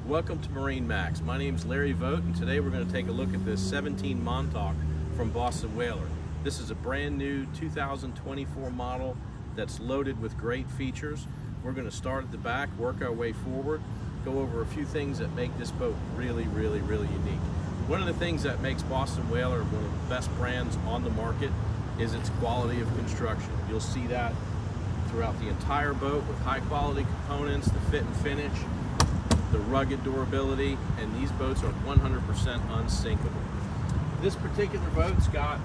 Welcome to MarineMax. My name is Larry Vogt, and today we're going to take a look at this 17 Montauk from Boston Whaler. This is a brand new 2024 model that's loaded with great features. We're going to start at the back, work our way forward, go over a few things that make this boat really unique. One of the things that makes Boston Whaler one of the best brands on the market is its quality of construction. You'll see that throughout the entire boat with high quality components, the fit and finish, the rugged durability, and these boats are 100% unsinkable. This particular boat's got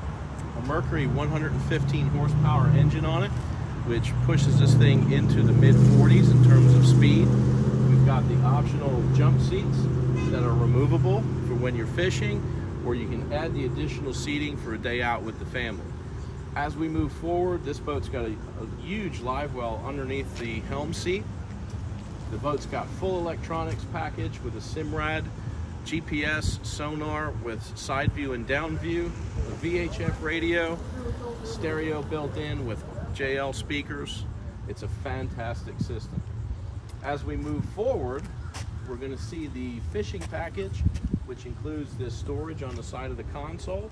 a Mercury 115 horsepower engine on it, which pushes this thing into the mid-40s in terms of speed. We've got the optional jump seats that are removable for when you're fishing, or you can add the additional seating for a day out with the family. As we move forward, this boat's got a huge live well underneath the helm seat. The boat's got full electronics package with a SIMRAD, GPS, sonar with side view and down view, a VHF radio, stereo built in with JL speakers. It's a fantastic system. As we move forward, we're going to see the fishing package, which includes this storage on the side of the console.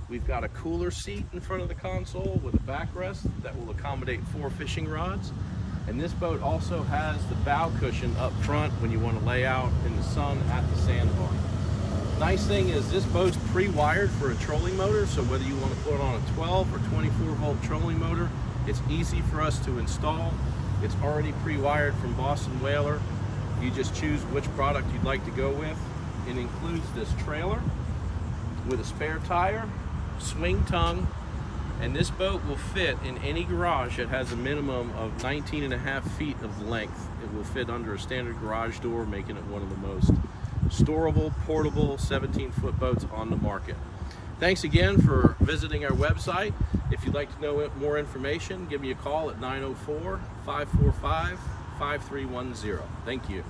We've got a cooler seat in front of the console with a backrest that will accommodate 4 fishing rods. And this boat also has the bow cushion up front when you want to lay out in the sun at the sandbar. Nice thing is this boat's pre-wired for a trolling motor, so whether you want to put on a 12 or 24 volt trolling motor, it's easy for us to install. It's already pre-wired from Boston Whaler. You just choose which product you'd like to go with. It includes this trailer with a spare tire, swing tongue, and this boat will fit in any garage that has a minimum of 19.5 feet of length. It will fit under a standard garage door, making it one of the most storable, portable 17-foot boats on the market. Thanks again for visiting our website. If you'd like to know more information, give me a call at 904-545-5310. Thank you.